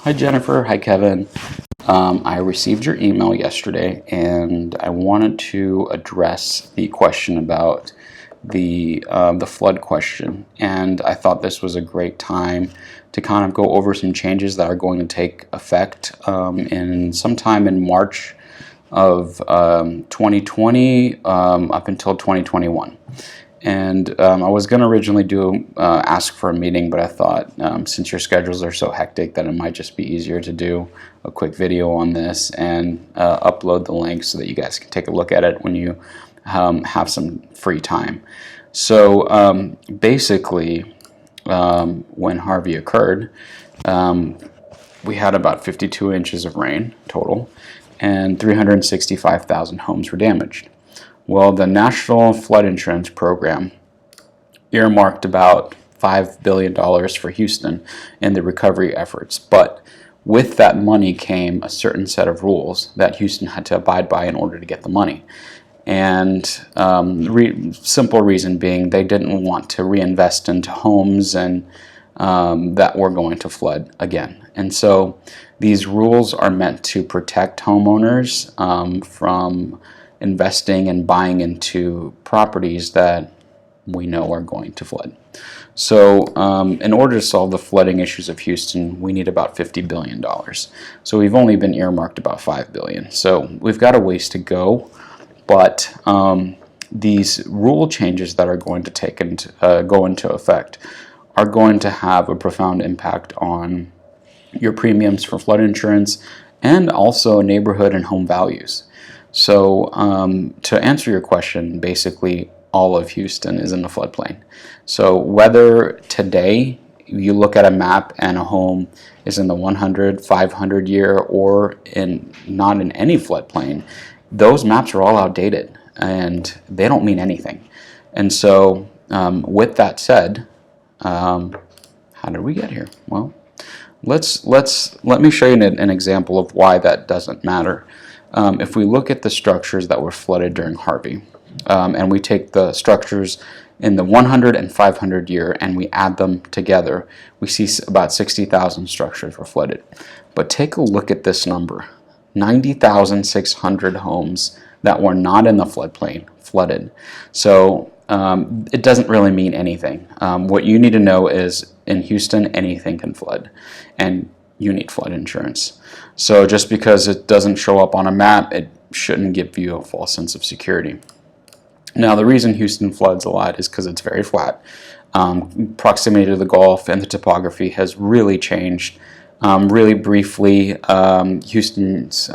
Hi Jennifer, hi Kevin. I received your email yesterday and I wanted to address the question about the flood question, and I thought this was a great time to kind of go over some changes that are going to take effect in sometime in March of 2020 up until 2021. And I was going to originally ask for a meeting, but I thought since your schedules are so hectic that it might just be easier to do a quick video on this and upload the link so that you guys can take a look at it when you have some free time. So basically, when Harvey occurred, we had about 52 inches of rain total, and 365,000 homes were damaged. Well, the National Flood Insurance Program earmarked about $5 billion for Houston in the recovery efforts, but with that money came a certain set of rules that Houston had to abide by in order to get the money. And simple reason being they didn't want to reinvest into homes and that were going to flood again. And so these rules are meant to protect homeowners from investing and buying into properties that we know are going to flood. So in order to solve the flooding issues of Houston, we need about $50 billion. So we've only been earmarked about $5 billion. So we've got a ways to go, but these rule changes that are going to go into effect are going to have a profound impact on your premiums for flood insurance and also neighborhood and home values. So to answer your question, basically all of Houston is in the floodplain. So whether today you look at a map and a home is in the 100, 500 year or not in any floodplain, those maps are all outdated and they don't mean anything. And so with that said, how did we get here? Well, let me show you an example of why that doesn't matter. If we look at the structures that were flooded during Harvey, and we take the structures in the 100 and 500 year and we add them together, we see about 60,000 structures were flooded. But take a look at this number, 90,600 homes that were not in the floodplain flooded. So it doesn't really mean anything. What you need to know is in Houston, anything can flood, and you need flood insurance. So just because it doesn't show up on a map, it shouldn't give you a false sense of security. Now, the reason Houston floods a lot is because it's very flat. Proximity to the Gulf and the topography has really changed. Really briefly, Houston's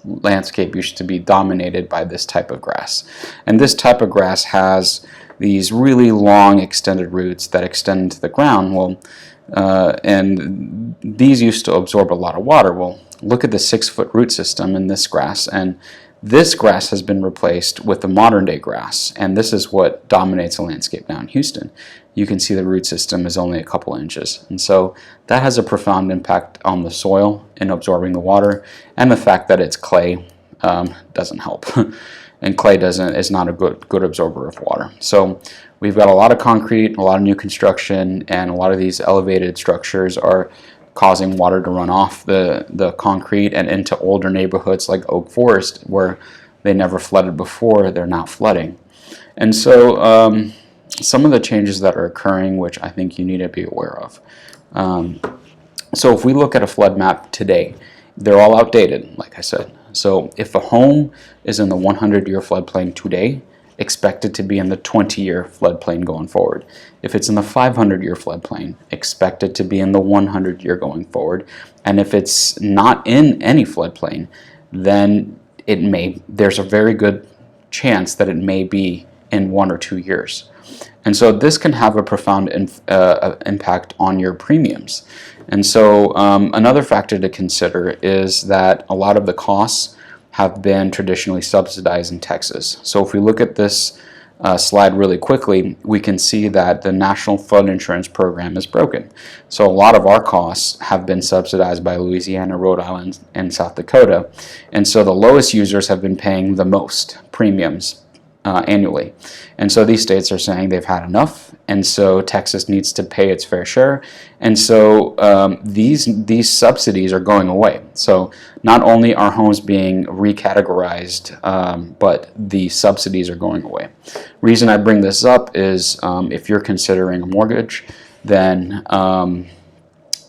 landscape used to be dominated by this type of grass. And this type of grass has these really long extended roots that extend into the ground. Well, and these used to absorb a lot of water. Well, look at the 6-foot root system in this grass, and this grass has been replaced with the modern day grass, and this is what dominates the landscape now in Houston. You can see the root system is only a couple inches, and so that has a profound impact on the soil in absorbing the water, and the fact that it's clay doesn't help. And clay is not a good absorber of water. So we've got a lot of concrete, a lot of new construction, and a lot of these elevated structures are causing water to run off the concrete and into older neighborhoods like Oak Forest, where they never flooded before, they're now flooding. And so some of the changes that are occurring, which I think you need to be aware of. So if we look at a flood map today, they're all outdated, like I said. So if a home is in the 100-year floodplain today, expect it to be in the 20-year floodplain going forward. If it's in the 500-year floodplain, expect it to be in the 100-year going forward. And if it's not in any floodplain, then there's a very good chance that it may be in 1 or 2 years. And so this can have a profound impact on your premiums. And so another factor to consider is that a lot of the costs have been traditionally subsidized in Texas. So if we look at this slide really quickly, we can see that the National Flood Insurance Program is broken. So a lot of our costs have been subsidized by Louisiana, Rhode Island, and South Dakota. And so the lowest users have been paying the most premiums annually. And so these states are saying they've had enough, and so Texas needs to pay its fair share. And so these subsidies are going away. So not only are homes being recategorized, but the subsidies are going away. Reason I bring this up is if you're considering a mortgage, then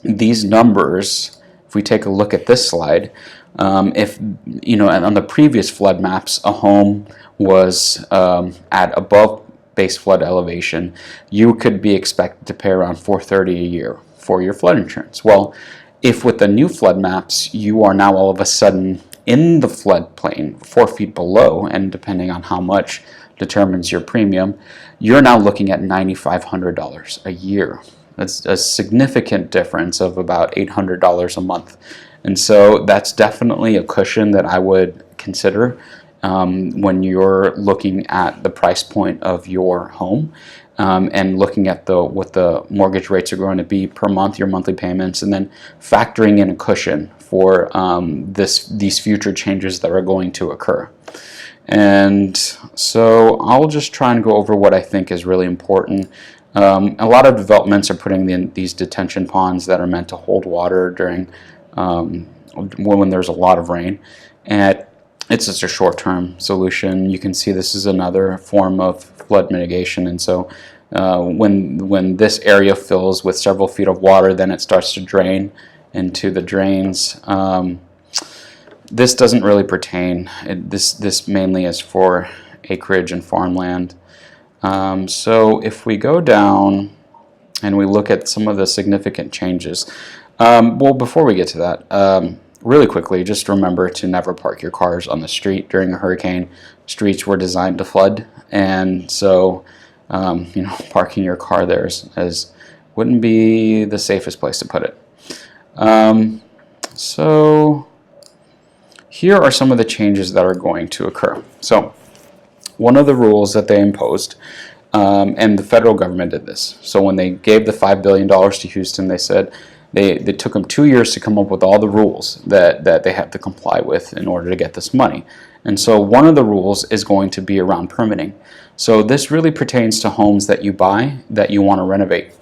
these numbers, if we take a look at this slide, if on the previous flood maps, a home was at above base flood elevation, you could be expected to pay around $430 a year for your flood insurance. Well, if with the new flood maps you are now all of a sudden in the floodplain 4 feet below, and depending on how much determines your premium, you're now looking at $9,500 a year. That's a significant difference of about $800 a month. And so that's definitely a cushion that I would consider when you're looking at the price point of your home, and looking at what the mortgage rates are going to be per month, your monthly payments, and then factoring in a cushion for these future changes that are going to occur. And so I'll just try and go over what I think is really important. A lot of developments are putting in these detention ponds that are meant to hold water during when there's a lot of rain, and it's just a short-term solution. You can see this is another form of flood mitigation, and so when this area fills with several feet of water, then it starts to drain into the drains. This doesn't really pertain. This mainly is for acreage and farmland. So if we go down and we look at some of the significant changes, well, before we get to that, really quickly, just remember to never park your cars on the street during a hurricane. Streets were designed to flood, and so parking your car there wouldn't be the safest place to put it. So here are some of the changes that are going to occur. So one of the rules that they imposed, and the federal government did this. So when they gave the $5 billion to Houston, they said they took them 2 years to come up with all the rules that they have to comply with in order to get this money. And so one of the rules is going to be around permitting. So this really pertains to homes that you buy that you want to renovate.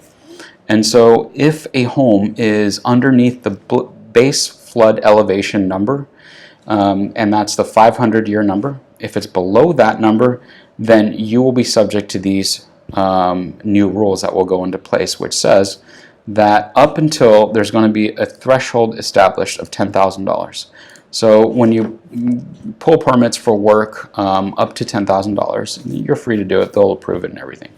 And so if a home is underneath the base flood elevation number, and that's the 500-year number, if it's below that number, then you will be subject to these new rules that will go into place, which says that up until there's going to be a threshold established of $10,000. So when you pull permits for work up to $10,000, you're free to do it. They'll approve it and everything.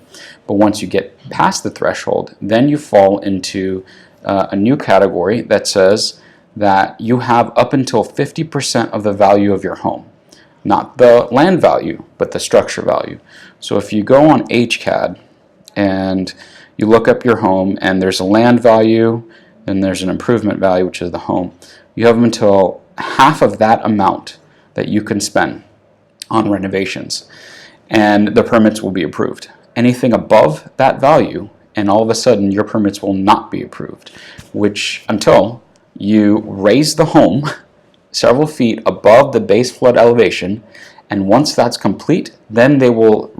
But once you get past the threshold, then you fall into a new category that says that you have up until 50% of the value of your home. Not the land value, but the structure value. So if you go on HCAD and you look up your home, and there's a land value, and there's an improvement value, which is the home. You have until half of that amount that you can spend on renovations, and the permits will be approved. Anything above that value, and all of a sudden your permits will not be approved, which until you raise the home several feet above the base flood elevation, and once that's complete, then they will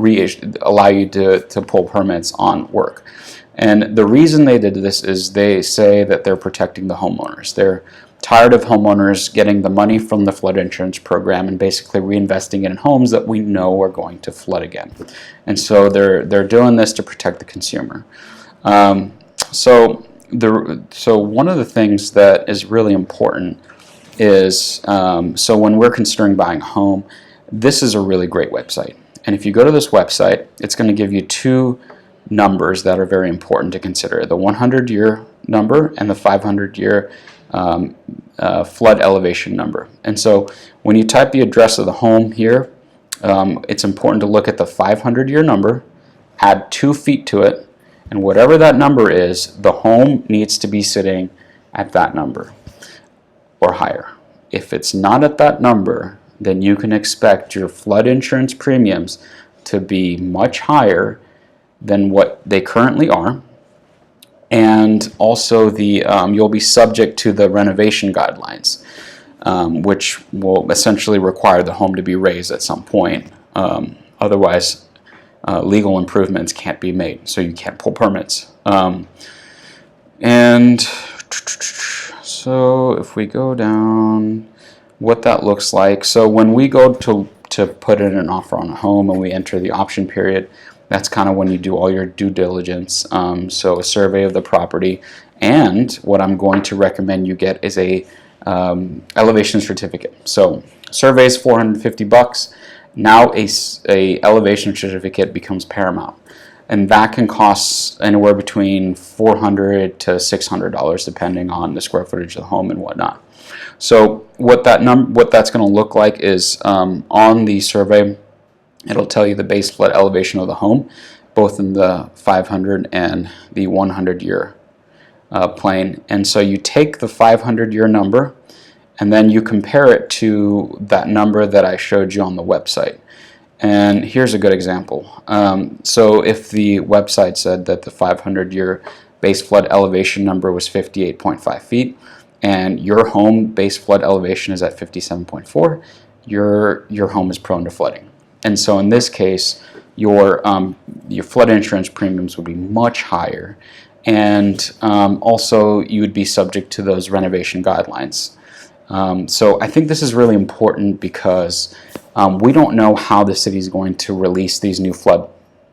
allow you to pull permits on work. And the reason they did this is they say that they're protecting the homeowners. They're tired of homeowners getting the money from the flood insurance program and basically reinvesting it in homes that we know are going to flood again. And so they're doing this to protect the consumer. So one of the things that is really important is, so when we're considering buying a home, this is a really great website. And if you go to this website, it's going to give you two numbers that are very important to consider: the 100-year number and the 500-year flood elevation number. And so when you type the address of the home here, it's important to look at the 500-year number, add 2 feet to it, and whatever that number is, the home needs to be sitting at that number or higher. If it's not at that number, then you can expect your flood insurance premiums to be much higher than what they currently are, and also you'll be subject to the renovation guidelines, which will essentially require the home to be raised at some point Otherwise, legal improvements can't be made, so you can't pull permits. And so if we go down, what that looks like. So when we go to put in an offer on a home and we enter the option period, that's kind of when you do all your due diligence. So a survey of the property, and what I'm going to recommend you get is a elevation certificate. So survey is $450. Now a elevation certificate becomes paramount, and that can cost anywhere between $400 to $600 depending on the square footage of the home and whatnot. So what that's going to look like is on the survey, it'll tell you the base flood elevation of the home, both in the 500 and the 100-year plane. And so you take the 500-year number, and then you compare it to that number that I showed you on the website. And here's a good example. So if the website said that the 500-year base flood elevation number was 58.5 feet, and your home base flood elevation is at 57.4, your home is prone to flooding. And so in this case, your flood insurance premiums would be much higher, and also you would be subject to those renovation guidelines. So I think this is really important because we don't know how the city is going to release these new flood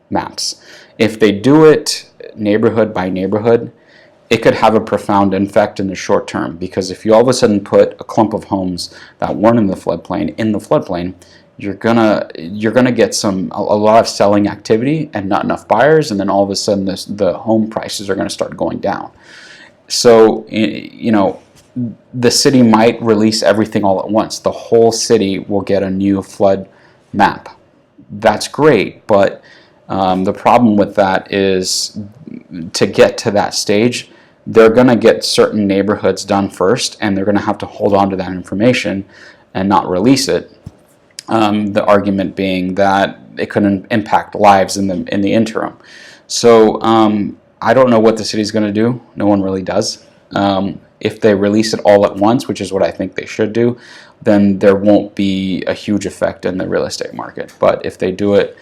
maps. If they do it neighborhood by neighborhood, it could have a profound effect in the short term, because if you all of a sudden put a clump of homes that weren't in the floodplain, you're gonna get a lot of selling activity and not enough buyers, and then all of a sudden the home prices are going to start going down. So the city might release everything all at once. The whole city will get a new flood map. That's great, but the problem with that is, to get to that stage, they're going to get certain neighborhoods done first, and they're going to have to hold on to that information and not release it. The argument being that it could impact lives in the interim. So I don't know what the city's going to do. No one really does. If they release it all at once, which is what I think they should do, then there won't be a huge effect in the real estate market. But if they do it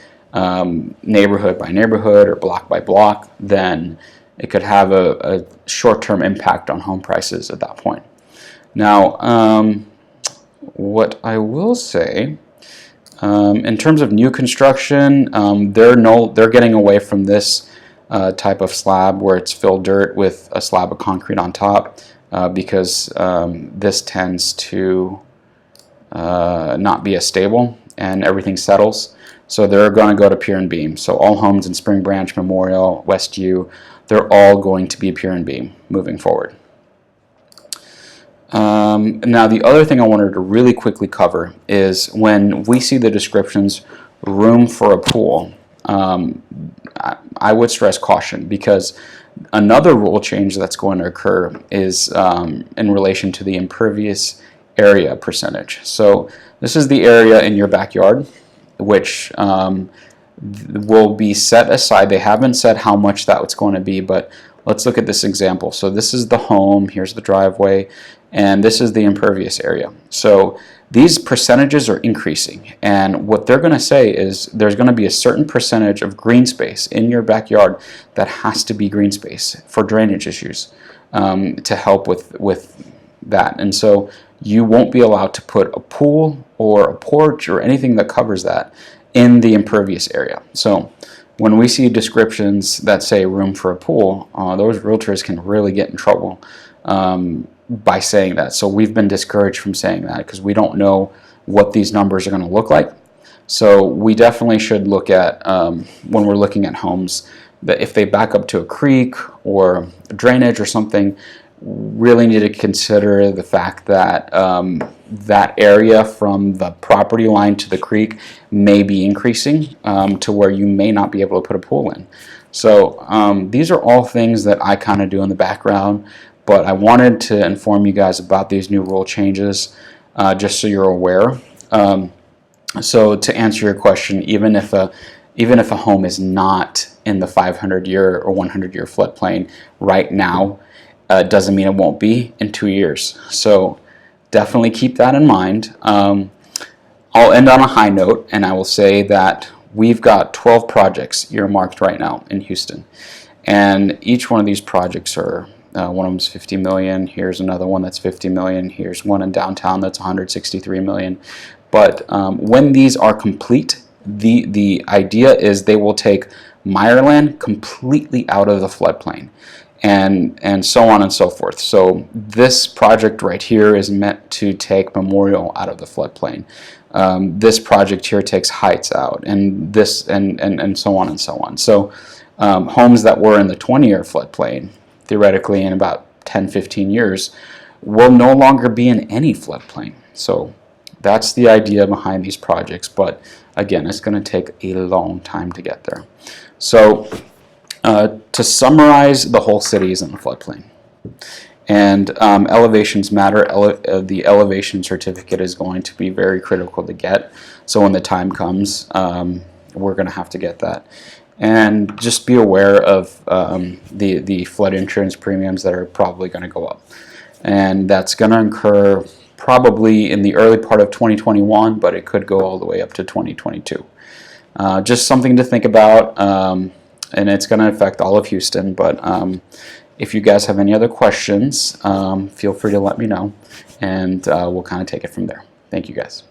neighborhood by neighborhood or block by block, then it could have a short-term impact on home prices at that point. Now, what I will say, in terms of new construction, they're getting away from this type of slab where it's filled dirt with a slab of concrete on top, because this tends to not be as stable and everything settles. So they're going to go to pier and beam. So all homes in Spring Branch, Memorial, Westview, they're all going to be pier and beam moving forward. Now the other thing I wanted to really quickly cover is when we see the descriptions, room for a pool, I would stress caution, because another rule change that's going to occur is in relation to the impervious area percentage. So this is the area in your backyard which will be set aside. They haven't said how much that's going to be, but let's look at this example. So this is the home, here's the driveway, and this is the impervious area. So these percentages are increasing, and what they're going to say is there's going to be a certain percentage of green space in your backyard that has to be green space for drainage issues, to help with that. And so you won't be allowed to put a pool or a porch or anything that covers that in the impervious area. So when we see descriptions that say room for a pool, those realtors can really get in trouble by saying that. So we've been discouraged from saying that because we don't know what these numbers are going to look like. So we definitely should look at, when we're looking at homes, that if they back up to a creek or drainage or something, really need to consider the fact that that area from the property line to the creek may be increasing to where you may not be able to put a pool in. So these are all things that I kind of do in the background, but I wanted to inform you guys about these new rule changes just so you're aware. So to answer your question, even if a home is not in the 500-year or 100-year floodplain right now, doesn't mean it won't be in 2 years. So definitely keep that in mind. I'll end on a high note, and I will say that we've got 12 projects earmarked right now in Houston, and each one of these projects are one of them is 50 million. Here's another one that's 50 million. Here's one in downtown that's 163 million. But when these are complete, the idea is they will take Meyerland completely out of the floodplain, and so on and so forth. So this project right here is meant to take Memorial out of the floodplain. This project here takes Heights out, and this and so on and so on. So homes that were in the 20-year floodplain, theoretically in about 10-15 years, will no longer be in any floodplain. So that's the idea behind these projects, but again, it's going to take a long time to get there. So to summarize, the whole city is in the floodplain, and elevations matter. The elevation certificate is going to be very critical to get, so when the time comes, we're going to have to get that. And just be aware of the flood insurance premiums that are probably going to go up, and that's going to incur probably in the early part of 2021, but it could go all the way up to 2022. Just something to think about, and it's going to affect all of Houston. But if you guys have any other questions, feel free to let me know, and we'll kind of take it from there. Thank you guys.